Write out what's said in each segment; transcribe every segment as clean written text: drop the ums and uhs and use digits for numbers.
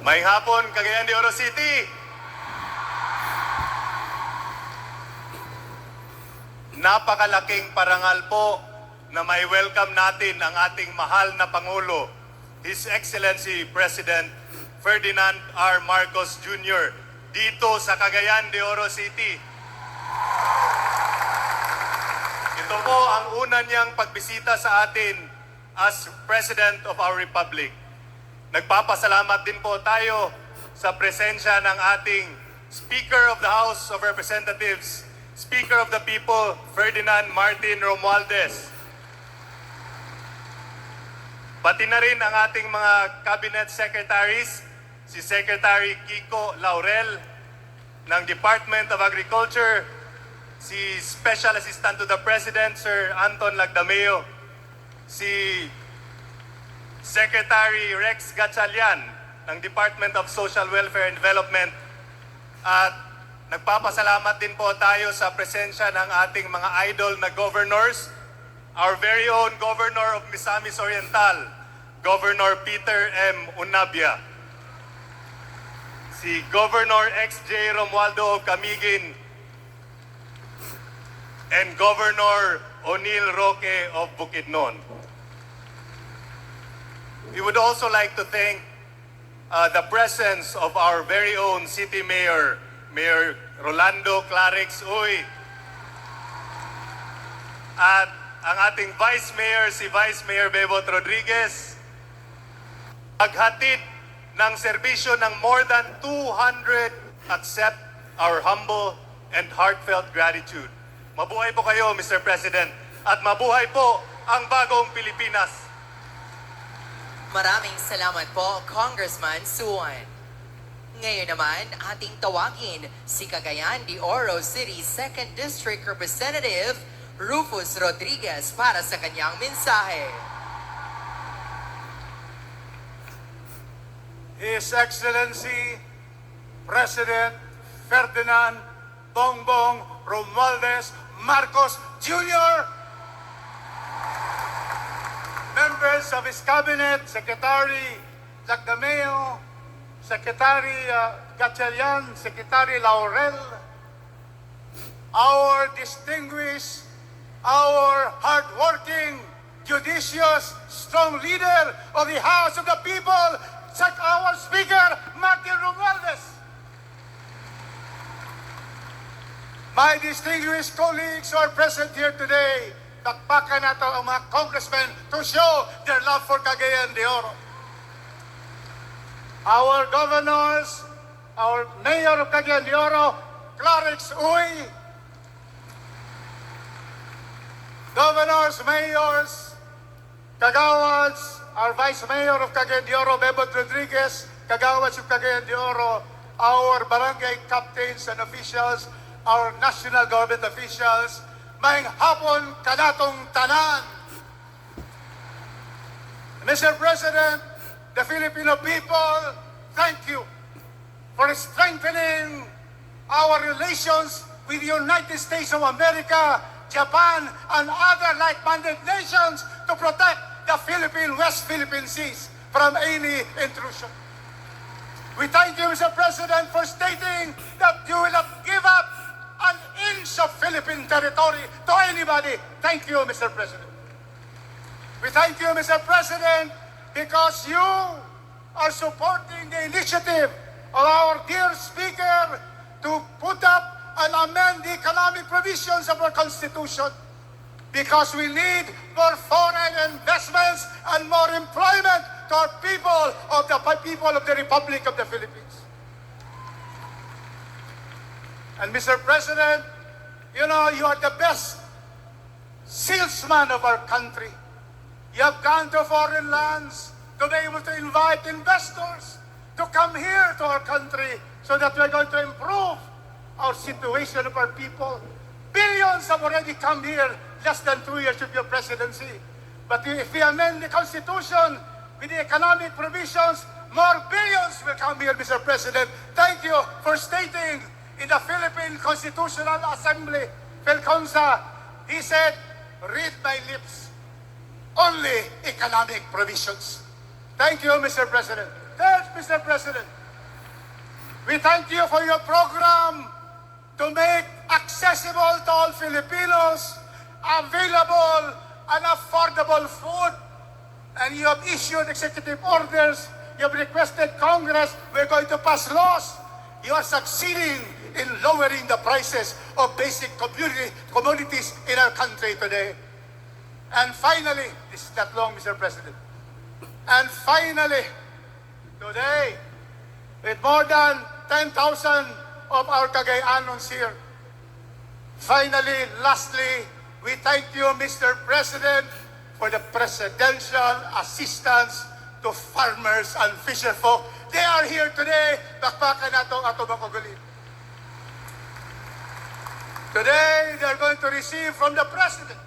Maayong hapon, Cagayan de Oro City. Napakalaking parangal po na may welcome natin ang ating mahal na Pangulo, His Excellency President Ferdinand R. Marcos Jr. dito sa Cagayan de Oro City. Ito po ang una niyang pagbisita sa atin as President of our Republic. Nagpapasalamat din po tayo sa presensya ng ating Speaker of the House of Representatives, Speaker of the People, Ferdinand Martin Romualdez. Pati na rin ang ating mga Cabinet Secretaries, si Secretary Kiko Laurel ng Department of Agriculture, si Special Assistant to the President, Sir Anton Lagdameo, si Secretary Rex Gatchalian ng Department of Social Welfare and Development, at nagpapasalamat din po tayo sa presensya ng ating mga idol na governors, our very own Governor of Misamis Oriental, Governor Peter M. Unabia, si Governor X.J. Romualdo of Camiguin, and Governor O'Neil Roque of Bukidnon. We would also like to thank the presence of our very own City Mayor, Mayor Rolando Clarix Uy, at ang ating Vice Mayor, si Vice Mayor Bebot Rodriguez, maghatid ng serbisyo ng more than 200, accept our humble and heartfelt gratitude. Mabuhay po kayo, Mr. President, at mabuhay po ang bagong Pilipinas. Maraming salamat po, Congressman Suwan. Ngayon naman, ating tawagin si Cagayan de Oro City 2nd District Representative Rufus Rodriguez para sa kanyang mensahe. His Excellency President Ferdinand Bongbong Romualdez Marcos Jr., members of his cabinet, Secretary Lagdameo, Secretary Gatchalian, Secretary Laurel, our distinguished, our hardworking, judicious, strong leader of the House of the People, our Speaker, Martin Romualdez. My distinguished colleagues who are present here today, takpakan nato ang mga congressmen to show their love for Cagayan de Oro. Our governors, our mayor of Cagayan de Oro, Clarix Uy, governors, mayors, kagawads, our vice mayor of Cagayan de Oro, Bebot Rodriguez, kagawads of Cagayan de Oro, our barangay captains and officials, our national government officials, maayong hapon kanatong tanan. Mr. President, the Filipino people, thank you for strengthening our relations with the United States of America, Japan, and other like-minded nations to protect the West Philippine Seas from any intrusion. We thank you, Mr. President, for stating that you will not give up an inch of Philippine territory to anybody. Thank you, Mr. President. We thank you, Mr. President, because you are supporting the initiative of our dear Speaker to put up and amend the economic provisions of our Constitution, because we need more foreign investments and more employment to our people of the Republic of the Philippines. And Mr. President, you know, you are the best salesman of our country. You have gone to foreign lands to be able to invite investors to come here to our country so that we're going to improve our situation of our people. Billions have already come here less than 2 years of your presidency. But if we amend the Constitution with the economic provisions, more billions will come here, Mr. President. Thank you for stating in the Philippine Constitutional Assembly, Felconsa, he said, read my lips, only economic provisions. Thank you, Mr. President. Third, Mr. President, we thank you for your program to make accessible to all Filipinos available and affordable food. And you have issued executive orders. You have requested Congress. We're going to pass laws. You are succeeding in lowering the prices of basic commodities in our country today. And finally, this is not long, Mr. President. And finally, today, with more than 10,000 of our Cagayanons here, finally, lastly, we thank you, Mr. President, for the presidential assistance to farmers and fisherfolk. They are here today. Bakbakan nato ato makagaling. Today, they are going to receive from the President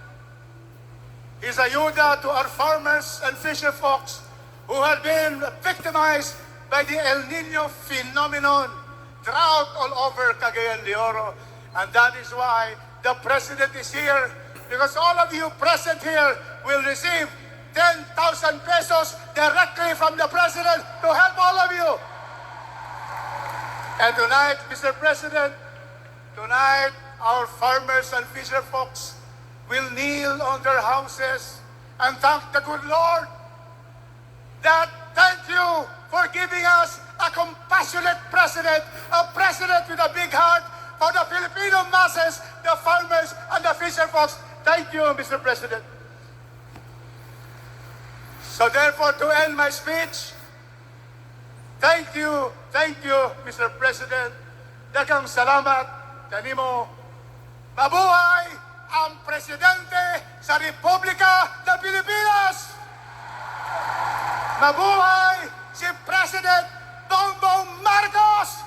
his ayuda to our farmers and fisherfolks who have been victimized by the El Nino phenomenon, drought all over Cagayan de Oro. And that is why the President is here, because all of you present here will receive 10,000 pesos directly from the President to help all of you. And tonight, Mr. President, tonight, our farmers and fisher folks will kneel on their houses and thank the good Lord that thank you for giving us a compassionate president, a president with a big heart for the Filipino masses, the farmers and the fisher folks. Thank you, Mr. President. So therefore, to end my speech, thank you, Mr. President. Daghang salamat kanimo. Mabuhay ang Presidente sa Republika ng Pilipinas! Mabuhay si President Bongbong Marcos!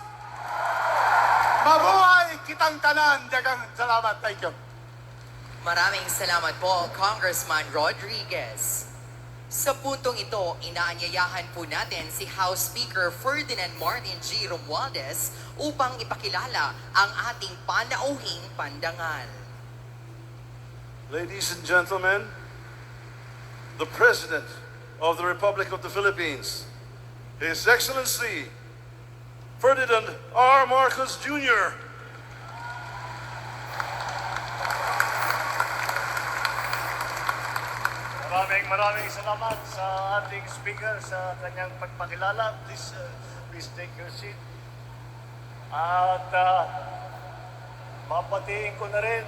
Mabuhay kitang tanan. Daghang salamat. Thank you. Maraming salamat po, Congressman Rodriguez. Sa puntong ito, inaanyayahan po natin si House Speaker Ferdinand Martin G. Romualdez upang ipakilala ang ating panauhing pandangal. Ladies and gentlemen, the President of the Republic of the Philippines, His Excellency Ferdinand R. Marcos Jr. Maraming salamat sa ating speaker sa kanyang pagpakilala. Please take your seat. At mapatiin ko na rin,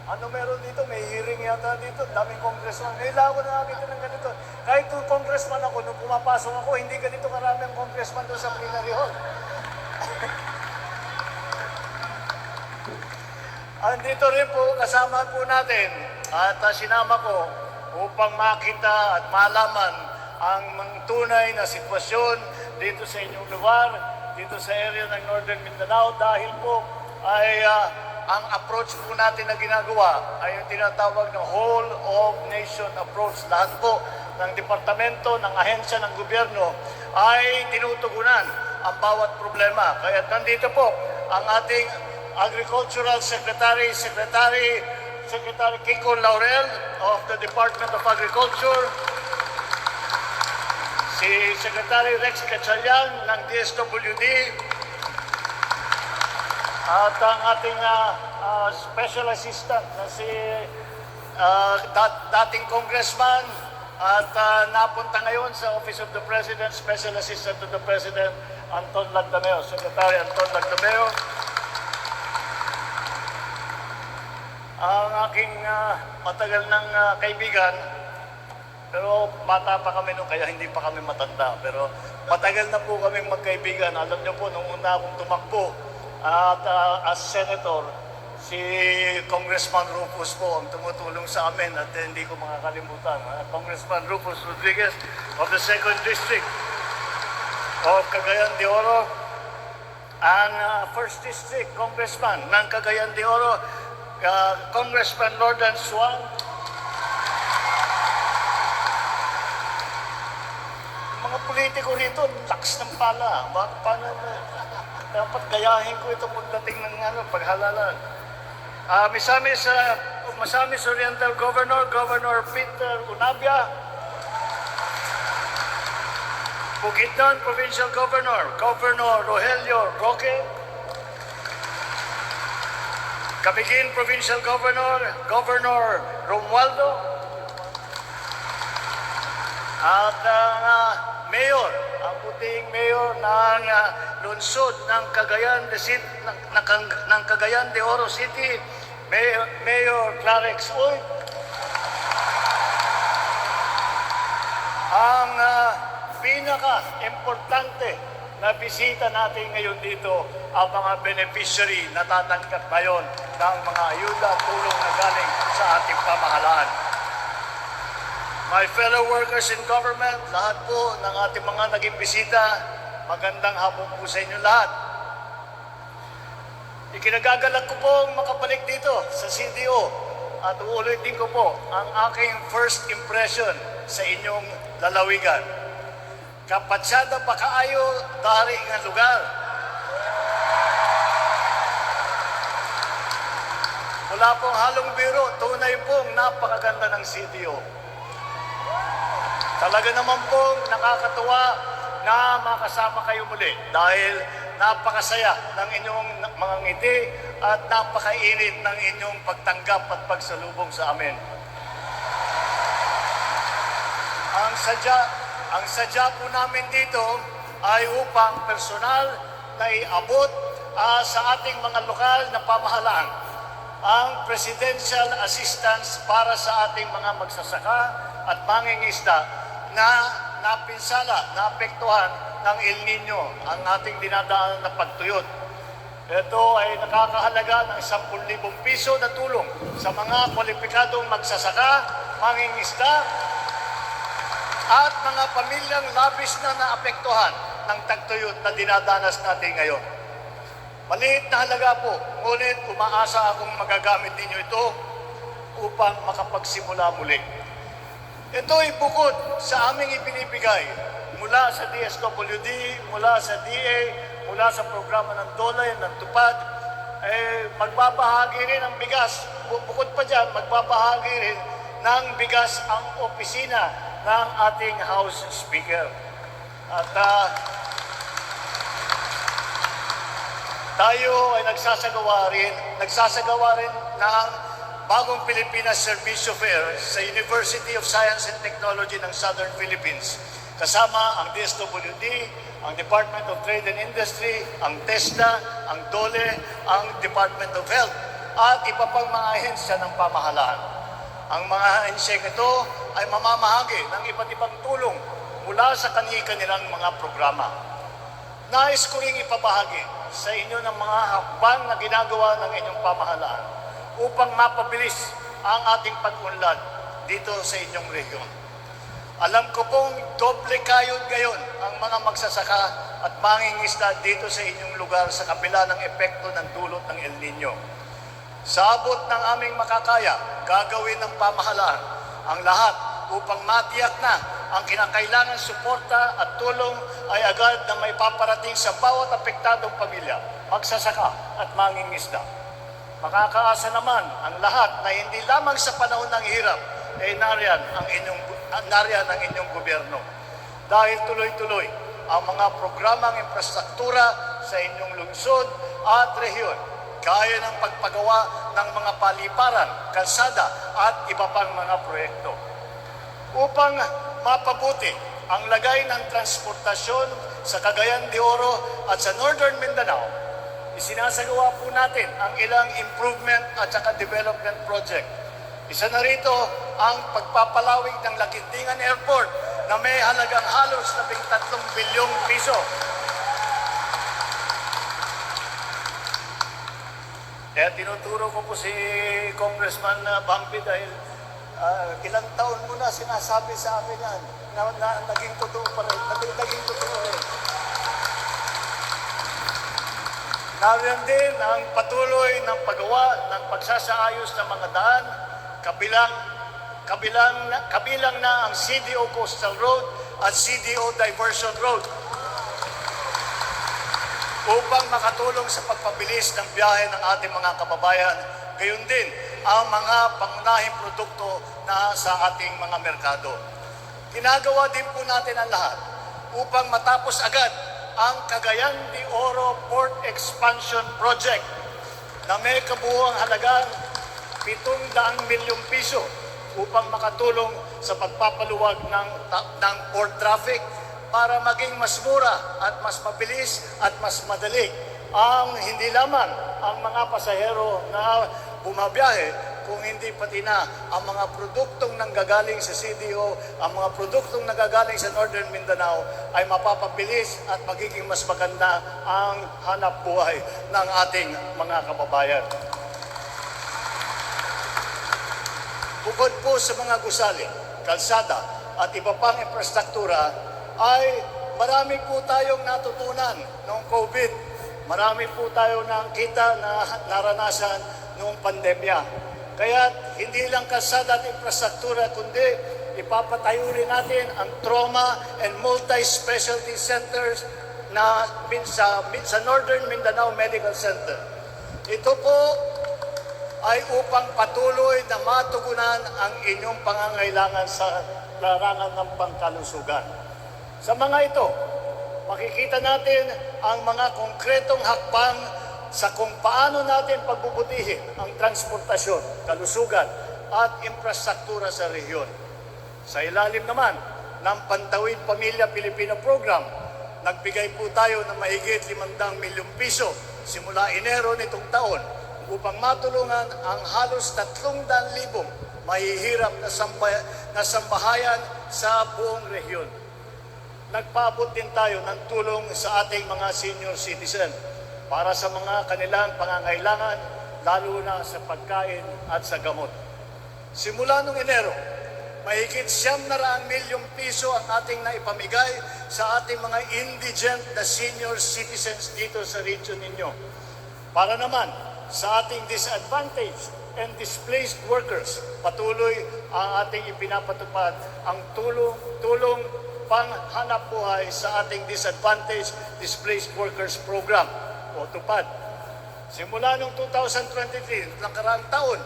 ano meron dito? May hearing yata dito. Daming congressman. Kailangan ko na nakita ng ganito. Kahit yung congressman ako, nung pumapasok ako, hindi ganito karami ang congressman doon sa plenary hall. Andito rin po, kasama po natin at sinama ko upang makita at malaman ang tunay na sitwasyon dito sa inyong lugar, dito sa area ng Northern Mindanao, dahil po ay ang approach po natin na ginagawa ay yung tinatawag na whole of nation approach. Lahat po ng departamento, ng ahensya ng gobyerno ay tinutugunan ang bawat problema. Kaya nandito po ang ating Agricultural Secretary Kiko Laurel of the Department of Agriculture, si Secretary Rex Gatchalian ng DSWD, at ang ating Special Assistant na si dating Congressman at napunta ngayon sa Office of the President, Special Assistant to the President, Anton Lagdameo, Secretary Anton Lagdameo. Ang aking matagal ng kaibigan, pero bata pa kami noon, kaya hindi pa kami matanda. Pero matagal na po kaming magkaibigan. Alam niyo po, nung una akong tumakbo at as senator, si Congressman Rufus po ang tumutulong sa amin at hindi ko makakalimutan. Congressman Rufus Rodriguez of the 2nd District of Cagayan de Oro, ang 1st District Congressman ng Cagayan de Oro, Congressman Lordan Suang, mga politiko rito, lakas ng pala. Paano dapat gayahin ko ito pagdating ng paghalalan? Misamis Oriental Governor Peter Unabia, Bukidnon Provincial Governor, Governor Rogelio Roque. Camiguin Provincial Governor, Governor Romualdo. At ang Mayor, ang puting Mayor ng lungsod ng Cagayan de City, ng Cagayan de Oro City, Mayor Clarex Uy. Ang pinaka-importante na bisita natin ngayon dito, ang mga beneficiary na tatanggap ngayon ng mga ayuda at tulong na galing sa ating pamahalaan. My fellow workers in government, lahat po ng ating mga naging bisita, magandang hapon po sa inyo lahat. Ikinagagalak ko pong makabalik dito sa CDO at uulitin ko po ang aking first impression sa inyong lalawigan. Kapatsyada pa kaayo dari nga lugar. Wala pong halong biro, tunay pong napakaganda ng CDO. Talaga naman pong nakakatuwa na makasama kayo muli dahil napakasaya ng inyong mga ngiti at napakainit ng inyong pagtanggap at pagsalubong sa amin. Ang sadya po namin dito ay upang personal na iabot sa ating mga lokal na pamahalaan ang presidential assistance para sa ating mga magsasaka at mangingisda na napinsala, naapektuhan ng El Nino ang ating dinadaan na pagtuyot. Ito ay nakakahalaga ng 10,000 piso na tulong sa mga kwalipikadong magsasaka, mangingisda, at mga pamilyang labis na naapektuhan ng tagtuyot na dinadanas natin ngayon. Maliit na halaga po, ngunit umaasa akong magagamit ninyo ito upang makapagsimula muli. Ito ay bukod sa aming ipinibigay mula sa DSWD, mula sa DA, mula sa programa ng DOLE, ng TUPAD, magbabahagi rin ng bigas. Bukod pa dyan, magbabahagi rin ng bigas ang opisina ng ating House Speaker. At tayo ay nagsasagawa rin ng bagong Pilipinas Servicio Fair sa University of Science and Technology ng Southern Philippines. Kasama ang DSWD, ang Department of Trade and Industry, ang TESDA, ang DOLE, ang Department of Health, at iba pang mga ahensya ng pamahalaan. Ang mga ahensya ito ay mamamahagi ng iba't ibang tulong mula sa kanilang mga programa. Nais ko ring ipabahagi sa inyo ng mga hakbang na ginagawa ng inyong pamahalaan upang mapabilis ang ating pag-unlad dito sa inyong rehiyon. Alam ko pong doble kayod ngayon ang mga magsasaka at mangingisda dito sa inyong lugar sa kabila ng epekto ng dulot ng El Nino. Sa abot ng aming makakaya, gagawin ng pamahalaan ang lahat upang matiyak na ang kinakailangan suporta at tulong ay agad na may paparating sa bawat apektadong pamilya, magsasaka at mangingisda. Makakaasa naman ang lahat na hindi lamang sa panahon ng hirap ay nariyan ang inyong gobyerno. Dahil tuloy-tuloy ang mga programang infrastruktura sa inyong lungsod at rehiyon, gaya ng pagpagawa ng mga paliparan, kalsada at iba pang mga proyekto. Upang mapabuti ang lagay ng transportasyon sa Cagayan de Oro at sa Northern Mindanao, isinasagawa po natin ang ilang improvement at saka development project. Isa na rito ang pagpapalawig ng Laguindingan Airport na may halagang halos 13 bilyong piso. Kaya tinuturo ko po si Congressman Bambi dahil ilang taon mo na sinasabi sa akin yan na naging totoo pa rin. Naging totoo rin. Nariyan din ang patuloy ng paggawa ng pagsasaayos ng mga daan, kabilang na ang CDO Coastal Road at CDO Diversion Road upang makatulong sa pagpabilis ng biyahe ng ating mga kababayan, gayon din ang mga pangunahing produkto na sa ating mga merkado. Ginagawa din po natin ang lahat upang matapos agad ang Cagayan de Oro Port Expansion Project na may kabuuang halagang 700 milyong piso upang makatulong sa pagpapaluwag ng port traffic para maging mas mura at mas mabilis at mas madali ang hindi lamang ang mga pasahero na bumabiyahe, kung hindi pati na ang mga produktong nanggagaling sa CDO, ang mga produktong nanggagaling sa Northern Mindanao ay mapapabilis at magiging mas maganda ang hanap buhay ng ating mga kababayan. Bukod po sa mga gusali, kalsada at iba pang infrastruktura, ay marami po tayong natutunan noong COVID. Marami po tayo nakita na naranasan noong pandemya. Kaya hindi lang kalsada at infrastruktura, kundi ipapatayo rin natin ang trauma and multi-specialty centers na sa Northern Mindanao Medical Center. Ito po ay upang patuloy na matugunan ang inyong pangangailangan sa larangan ng pangkalusugan. Sa mga ito, makikita natin ang mga konkretong hakbang sa kung paano natin pagbubutihin ang transportasyon, kalusugan at infrastruktura sa rehiyon. Sa ilalim naman ng Pantawid Pamilya Pilipino Program, nagbigay po tayo ng mahigit 500 milyong piso simula Enero nitong taon upang matulungan ang halos 300,000 mahihirap na sambahayan sa buong rehiyon. Nagpaabot din tayo ng tulong sa ating mga senior citizen para sa mga kanilang pangangailangan, lalo na sa pagkain at sa gamot. Simula noong Enero, mahigit 900 milyong piso ang ating naipamigay sa ating mga indigent na senior citizens dito sa region ninyo. Para naman sa ating disadvantaged and displaced workers, patuloy ang ating ipinapatupad ang tulong panghanap buhay sa ating disadvantaged displaced workers program o tupad. Simula noong 2023, nakaraang taon,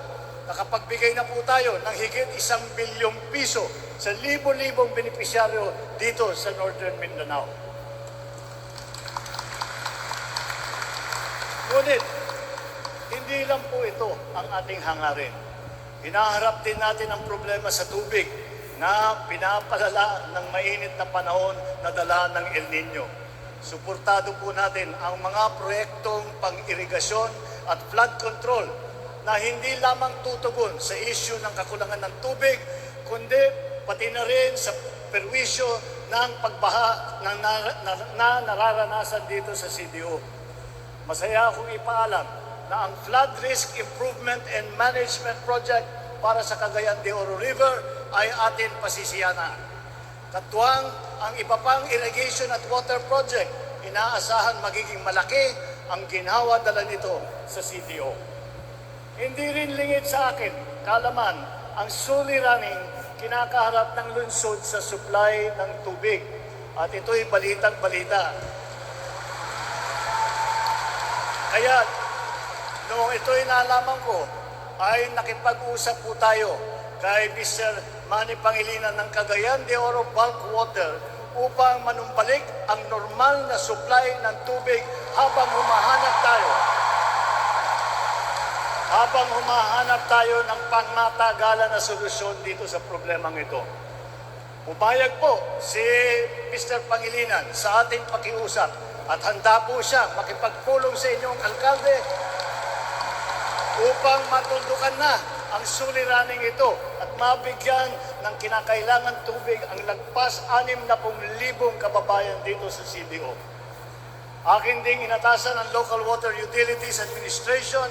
nakapagbigay na po tayo ng higit 1 bilyong piso sa libo-libong benepisyaryo dito sa Northern Mindanao. Ngunit, hindi lang po ito ang ating hangarin. Hinaharap din natin ang problema sa tubig na pinapalala ng mainit na panahon na dala ng El Nino. Suportado po natin ang mga proyektong pang-irigasyon at flood control na hindi lamang tutugon sa issue ng kakulangan ng tubig, kundi pati na rin sa perwisyo ng pagbaha na nararanasan dito sa CDO. Masaya akong ipaalam na ang Flood Risk Improvement and Management Project para sa Cagayan de Oro River ay atin pasisiyanan. Katuwang ang iba pang irrigation at water project, inaasahan magiging malaki ang ginhawa dala nito sa CDO. Hindi rin lingid sa akin, kalaman, ang suliraning kinakaharap ng lungsod sa supply ng tubig. At ito'y balitang-balita. Kaya, noong ito'y nalaman ko, ay nakipag-usap po tayo kay Mr. Manny Pangilinan ng Cagayan de Oro Bulk Water upang manumbalik ang normal na supply ng tubig habang humahanap tayo ng pangmatagalan na solusyon dito sa problemang ito. Pumayag po si Mr. Pangilinan sa ating pakiusap at handa po siya makipagpulong sa inyong alkalde upang matuldukan na ang suliraning ito at mabigyan ng kinakailangan tubig ang lagpas 60,000 kababayan dito sa CDO. Akin ding inatasan ng Local Water Utilities Administration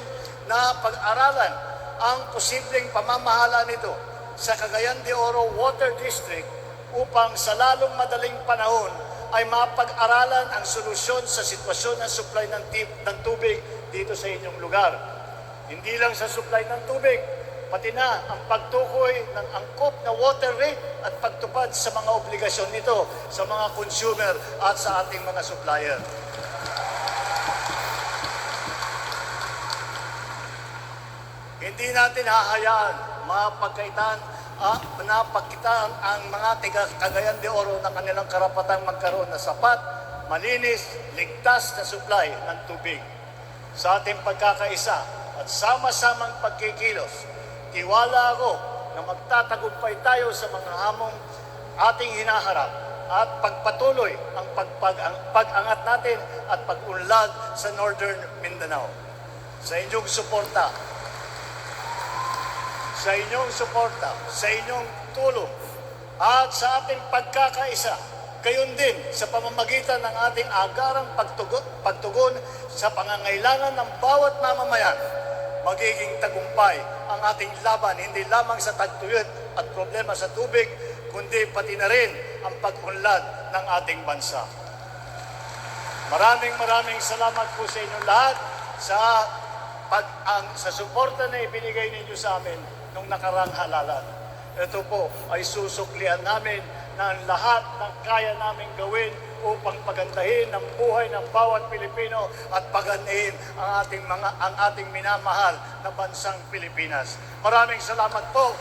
na pag-aralan ang posibleng pamamahala nito sa Cagayan de Oro Water District upang sa lalong madaling panahon ay mapag-aralan ang solusyon sa sitwasyon ng supply ng tubig dito sa inyong lugar. Hindi lang sa supply ng tubig, pati na ang pagtukoy ng angkop na water rate at pagtupad sa mga obligasyon nito sa mga consumer at sa ating mga supplier. Hindi natin hahayaan mapagkaitan napagkitaan ang mga tiga Cagayan de Oro na kanilang karapatang magkaroon na sapat, malinis, ligtas na supply ng tubig. Sa ating pagkakaisa at sama-samang pagkikilos, tiwala ako na magtatagumpay tayo sa mga hamong ating hinaharap at pagpatuloy ang pag-angat natin at pag-unlad sa Northern Mindanao. Sa inyong suporta, sa inyong tulong, at sa ating pagkakaisa, gayon din sa pamamagitan ng ating agarang pagtugon sa pangangailangan ng bawat mamamayan, magiging tagumpay ang ating laban hindi lamang sa tagtuyot at problema sa tubig, kundi pati na rin ang pag-unlad ng ating bansa. Maraming salamat po sa inyo lahat sa suporta na ibinigay ninyo sa amin nung nakarang halalan. Ito po ay susuklian namin na ang lahat ng kaya namin gawin upang pagandahin ang buhay ng bawat Pilipino at pagandahin ang ating minamahal na bansang Pilipinas. Maraming salamat po.